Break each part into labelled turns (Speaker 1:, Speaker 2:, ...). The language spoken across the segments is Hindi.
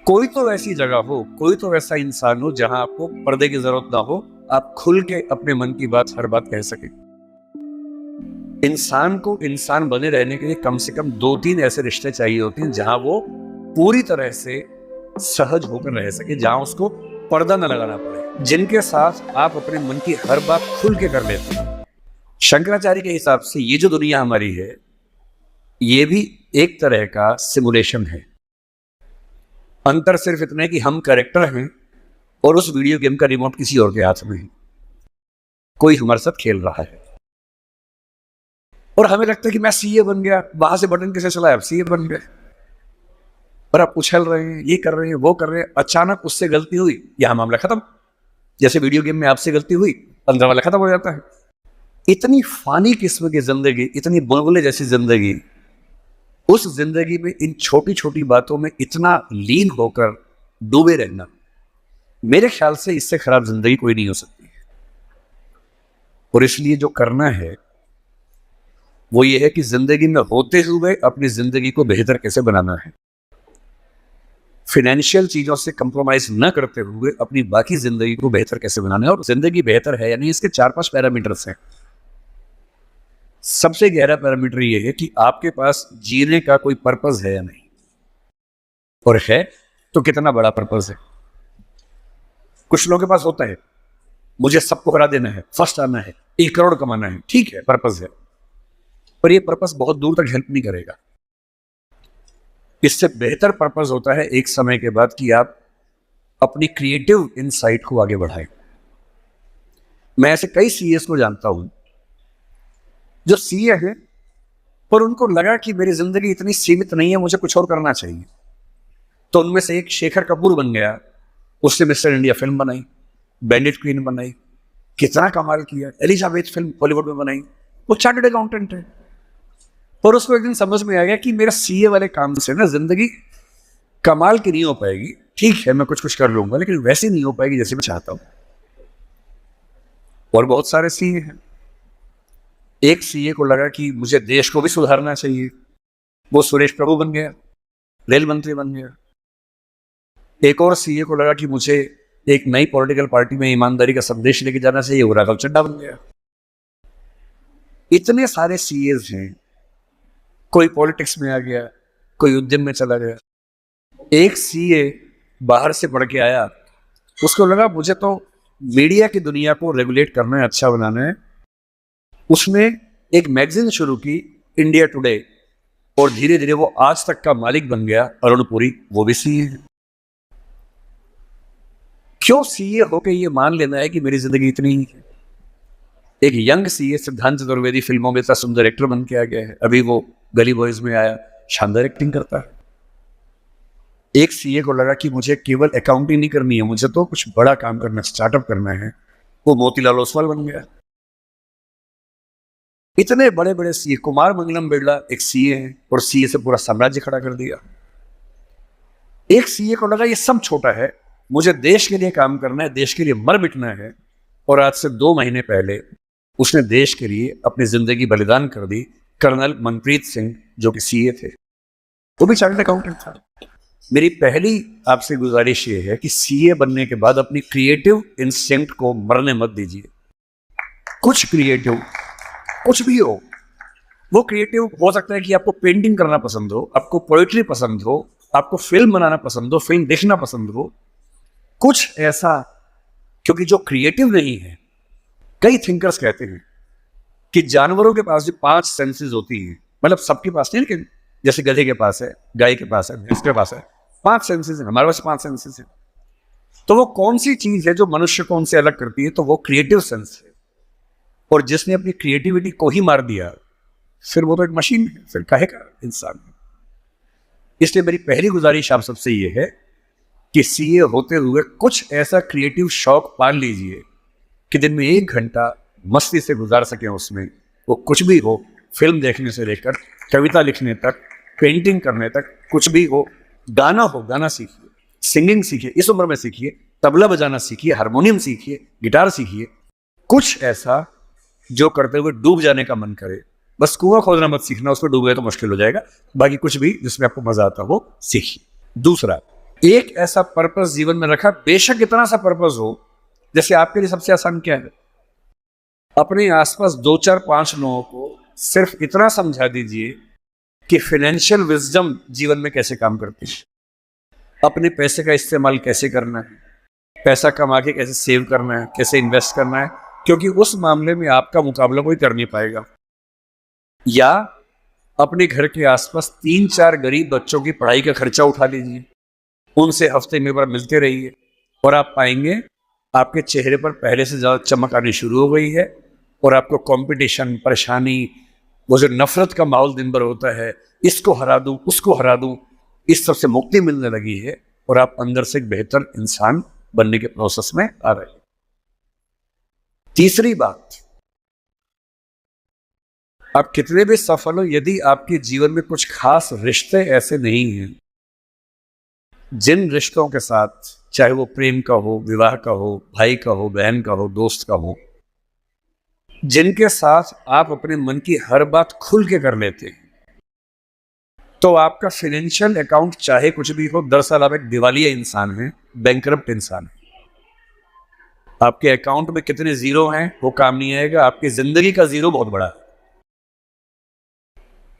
Speaker 1: कोई तो ऐसी जगह हो, कोई तो ऐसा इंसान हो जहां आपको पर्दे की जरूरत ना हो, आप खुल के अपने मन की बात हर बात कह सके। इंसान को इंसान बने रहने के लिए कम से कम 2-3 ऐसे रिश्ते चाहिए होते हैं जहां वो पूरी तरह से सहज होकर रह सके, जहां उसको पर्दा न लगाना पड़े, जिनके साथ आप अपने मन की हर बात खुल के कर लेते हैं। शंकराचार्य के हिसाब से ये जो दुनिया हमारी है, ये भी एक तरह का सिमुलेशन है। अंतर सिर्फ इतना है कि हम कैरेक्टर हैं और उस वीडियो गेम का रिमोट किसी और के हाथ में है। कोई हमारे साथ खेल रहा है और हमें लगता है कि मैं सीए बन गया, वहां से बटन कैसे चलाया, अब सीए बन गए। और आप उछल रहे हैं, ये कर रहे हैं, वो कर रहे हैं, अचानक उससे गलती हुई, यहां मामला खत्म। जैसे वीडियो गेम में आपसे गलती हुई, 15 वाला खत्म हो जाता है। इतनी फानी किस्म की जिंदगी, इतनी बुलबुले जैसी जिंदगी, उस जिंदगी में इन छोटी छोटी बातों में इतना लीन होकर डूबे रहना, मेरे ख्याल से इससे खराब जिंदगी कोई नहीं हो सकती। और इसलिए जो करना है वो ये है कि जिंदगी में होते हुए अपनी जिंदगी को बेहतर कैसे बनाना है। फाइनेंशियल चीजों से कंप्रोमाइज न करते हुए अपनी बाकी जिंदगी को बेहतर कैसे बनाना है। और जिंदगी बेहतर है यानी इसके 4-5 पैरामीटर्स हैं। सबसे गहरा पैरामीटर ये है कि आपके पास जीने का कोई पर्पस है या नहीं, और है तो कितना बड़ा पर्पस है। कुछ लोगों के पास होता है, मुझे सबको हरा देना है, फर्स्ट आना है, 1 करोड़ कमाना है, ठीक है, पर्पस है, पर ये पर्पस बहुत दूर तक हेल्प नहीं करेगा। इससे बेहतर पर्पस होता है एक समय के बाद कि आप अपनी क्रिएटिव इनसाइट को आगे बढ़ाएं। मैं ऐसे कई सीएस को जानता हूं जो सीए है, पर उनको लगा कि मेरी जिंदगी इतनी सीमित नहीं है, मुझे कुछ और करना चाहिए। तो उनमें से एक शेखर कपूर बन गया, उसने मिस्टर इंडिया फिल्म बनाई, बैंडिट क्वीन बनाई, कितना कमाल किया। एलिजाबेथ फिल्म बॉलीवुड में बनाई। वो चार्टर्ड अकाउंटेंट है, और उसको एक दिन समझ में आ गया कि मेरा सीए वाले काम से ना जिंदगी कमाल की नहीं हो पाएगी। ठीक है, मैं कुछ कुछ कर लूंगा, लेकिन वैसी नहीं हो पाएगी जैसे मैं चाहता हूं। और बहुत सारे सीए हैं। एक सीए को लगा कि मुझे देश को भी सुधारना चाहिए, वो सुरेश प्रभु बन गया, रेल मंत्री बन गया। एक और सीए को लगा कि मुझे एक नई पॉलिटिकल पार्टी में ईमानदारी का संदेश लेके जाना चाहिए, वो राघव चड्ढा बन गया। इतने सारे सीएस हैं, कोई पॉलिटिक्स में आ गया, कोई उद्यम में चला गया। एक सीए बाहर से पढ़ के आया, उसको लगा मुझे तो मीडिया की दुनिया को रेगुलेट करना है, अच्छा बनाना है। उसने एक मैगजीन शुरू की, इंडिया टुडे, और धीरे धीरे वो आज तक का मालिक बन गया। अरुण पुरी, वो भी सीए है। क्यों सीए होके ये मान लेना है कि मेरी जिंदगी इतनी ही है। एक यंग सीए सिद्धांत चतुर्वेदी फिल्मों में इतना सुंदर एक्टर बन के आ गया है, अभी वो गली बॉयज में आया, शानदार एक्टिंग करता है। एक सीए को लगा कि मुझे केवल अकाउंटिंग नहीं करनी है, मुझे तो कुछ बड़ा काम करना है, स्टार्टअप करना है, वो मोतीलाल ओसवाल बन गया। इतने बड़े बड़े सीए, कुमार मंगलम बिरला एक सीए है, और सीए से पूरा साम्राज्य खड़ा कर दिया। एक सीए को लगा ये सब छोटा है, मुझे देश के लिए काम करना है, देश के लिए मर मिटना है। और आज से 2 महीने पहले उसने देश के लिए अपनी जिंदगी बलिदान कर दी। कर्नल मनप्रीत सिंह, जो कि सीए थे, वो भी चार्टर्ड अकाउंटेंट था। मेरी पहली आपसे गुजारिश ये है कि सीए बनने के बाद अपनी क्रिएटिव इंस्टिंक्ट को मरने मत दीजिए। कुछ क्रिएटिव, कुछ भी हो, वो क्रिएटिव हो सकता है कि आपको पेंटिंग करना पसंद हो, आपको पोएट्री पसंद हो, आपको फिल्म बनाना पसंद हो, फिल्म देखना पसंद हो, कुछ ऐसा। क्योंकि जो क्रिएटिव नहीं है, कई थिंकर्स कहते हैं कि जानवरों के पास जो 5 सेंसेस होती हैं, मतलब सबके पास नहीं, लेकिन जैसे गधे के पास है, गाय के पास है, भैंस के पास है, 5 सेंसेस हैं, हमारे पास 5 सेंसेस हैं। तो वो कौन सी चीज है जो मनुष्य को उनसे अलग करती है? तो वो क्रिएटिव सेंस है। और जिसने अपनी क्रिएटिविटी को ही मार दिया, फिर वो तो एक मशीन है, फिर काहे का इंसान है। इसलिए मेरी पहली गुजारिश आप सबसे ये है कि सीए होते हुए कुछ ऐसा क्रिएटिव शौक पाल लीजिए कि दिन में 1 घंटा मस्ती से गुजार सकें उसमें। वो कुछ भी हो, फिल्म देखने से लेकर कविता लिखने तक, पेंटिंग करने तक, कुछ भी हो। गाना हो, गाना सीखिए, सिंगिंग सीखिए, इस उम्र में सीखिए, तबला बजाना सीखिए, हारमोनियम सीखिए, गिटार सीखिए। कुछ ऐसा जो करते हुए डूब जाने का मन करे। बस कुआं खोदना मत सीखना, उसमें डूब गए तो मुश्किल हो जाएगा। बाकी कुछ भी जिसमें आपको मजा आता हो सीखिए। दूसरा, एक ऐसा पर्पस जीवन में रखा, बेशक इतना सा पर्पस हो, जैसे आपके लिए सबसे आसान क्या है, अपने आसपास 2 4 5 लोगों को सिर्फ इतना समझा दीजिए कि फाइनेंशियल विजडम जीवन में कैसे काम करती है, अपने पैसे का इस्तेमाल कैसे करना है, पैसा कमा के कैसे सेव करना है, कैसे इन्वेस्ट करना है, क्योंकि उस मामले में आपका मुकाबला कोई कर नहीं पाएगा। या अपने घर के आसपास 3 4 गरीब बच्चों की पढ़ाई का खर्चा उठा लीजिए, उनसे हफ्ते में बार मिलते रहिए, और आप पाएंगे आपके चेहरे पर पहले से ज़्यादा चमक आनी शुरू हो गई है, और आपको कंपटीशन, परेशानी, वो जो नफरत का माहौल दिन भर होता है, इसको हरा दूं, उसको हरा दूं, इस सब से मुक्ति मिलने लगी है, और आप अंदर से एक बेहतर इंसान बनने के प्रोसेस में आ रहे हैं। तीसरी बात, आप कितने भी सफल हो, यदि आपके जीवन में कुछ खास रिश्ते ऐसे नहीं हैं, जिन रिश्तों के साथ, चाहे वो प्रेम का हो, विवाह का हो, भाई का हो, बहन का हो, दोस्त का हो, जिनके साथ आप अपने मन की हर बात खुल के कर लेते हैं, तो आपका फाइनेंशियल अकाउंट चाहे कुछ भी हो, दरअसल आप एक दिवालिया इंसान हैं, बैंकरप्ट इंसान है। आपके अकाउंट में कितने जीरो हैं वो काम नहीं आएगा, आपकी जिंदगी का जीरो बहुत बड़ा है।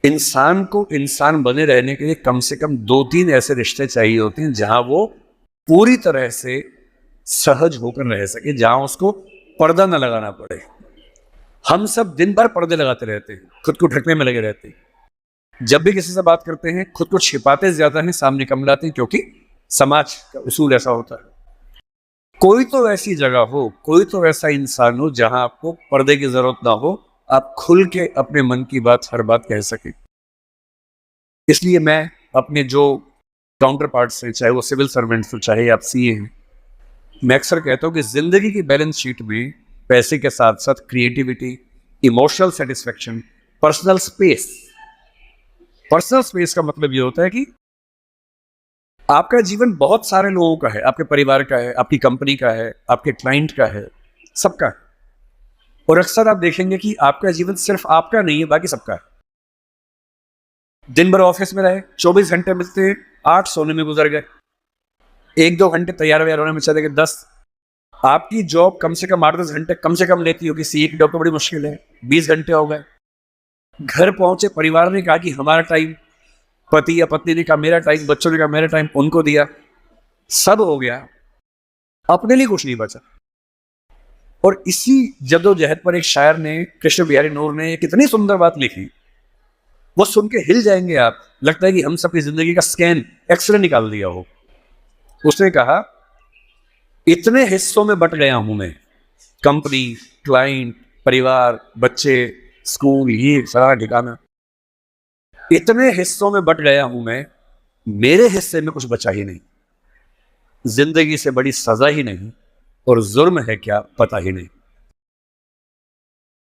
Speaker 1: इंसान को इंसान बने रहने के लिए कम से कम 2 3 ऐसे रिश्ते चाहिए होते हैं जहां वो पूरी तरह से सहज होकर रह सके, जहां उसको पर्दा न लगाना पड़े। हम सब दिन भर पर्दे लगाते रहते हैं, खुद को ढकने में लगे रहते हैं। जब भी किसी से बात करते हैं खुद को छिपाते ज्यादा हैं, सामने कम लाते हैं, क्योंकि समाज का उसूल ऐसा होता है। कोई तो ऐसी जगह हो, कोई तो ऐसा इंसान हो जहां आपको पर्दे की जरूरत ना हो, आप खुल के अपने मन की बात, हर बात कह सके। इसलिए मैं अपने जो काउंटर पार्ट्स हैं, चाहे वो सिविल सर्वेंट्स हो, चाहे आप सीए हैं, मैं अक्सर कहता हूँ कि जिंदगी की बैलेंस शीट में पैसे के साथ साथ creativity, emotional satisfaction, personal space का मतलब ये होता है कि आपका जीवन बहुत सारे लोगों का है, आपके परिवार का है, आपकी कंपनी का है, आपके क्लाइंट का है, सबका है। और अक्सर आप देखेंगे कि आपका जीवन सिर्फ आपका नहीं है, बाकी सबका है। दिन भर ऑफिस में रहे, 24 घंटे मिलते हैं, 8 सोने में गुजर गए, 1 2 घंटे तैयार व्यार होने में चले गए 10। आपकी जॉब कम से कम 8 10 घंटे कम से कम लेती होगी, सीए की जॉब तो बड़ी मुश्किल है, 20 घंटे हो गए। घर पहुंचे, परिवार ने कहा कि हमारा टाइम, पति या पत्नी ने कहा मेरा टाइम, बच्चों ने कहा मेरा टाइम, उनको दिया, सब हो गया, अपने लिए कुछ नहीं बचा। और इसी जद्दोजहद पर एक शायर ने, कृष्ण बिहारी नूर ने, कितनी सुंदर बात लिखी, वो सुन के हिल जाएंगे आप। लगता है कि हम सबकी जिंदगी का स्कैन, एक्सरे निकाल दिया हो। उसने कहा, इतने हिस्सों में बट गया हूं मैं, कंपनी, क्लाइंट, परिवार, बच्चे, स्कूल, ये सारा ठिकाना, इतने हिस्सों में बट गया हूं मैं, मेरे हिस्से में कुछ बचा ही नहीं। जिंदगी से बड़ी सजा ही नहीं, और जुर्म है क्या पता ही नहीं।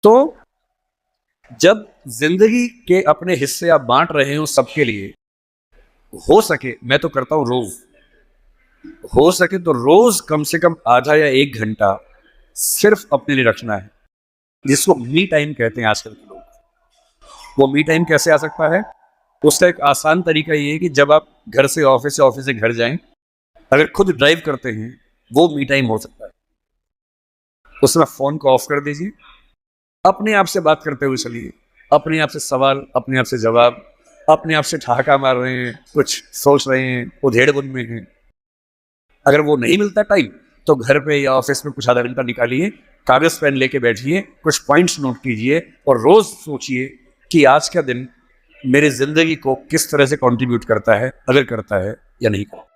Speaker 1: तो जब जिंदगी के अपने हिस्से आप बांट रहे हो सबके लिए, हो सके, मैं तो करता हूं रोज, हो सके तो रोज कम से कम आधा या 1 घंटा सिर्फ अपने लिए रखना है, जिसको मी टाइम कहते हैं आजकल के लोग। वो मी टाइम कैसे आ सकता है? उसका एक आसान तरीका ये है कि जब आप घर से ऑफिस से घर जाएं, अगर खुद ड्राइव करते हैं, वो मी टाइम हो सकता है। उसमें फोन को ऑफ कर दीजिए, अपने आप से बात करते हुए चलिए, अपने आप से सवाल, अपने आप से जवाब, अपने आप से ठहाका मार रहे हैं, कुछ सोच रहे हैं, उधेड़-बुन में हैं। अगर वो नहीं मिलता टाइम, तो घर पे या ऑफिस में कुछ आधा घंटा निकालिए, कागज पेन लेके बैठिए, कुछ पॉइंट्स नोट कीजिए, और रोज सोचिए कि आज का दिन मेरी जिंदगी को किस तरह से कंट्रीब्यूट करता है, अगर करता है या नहीं करता।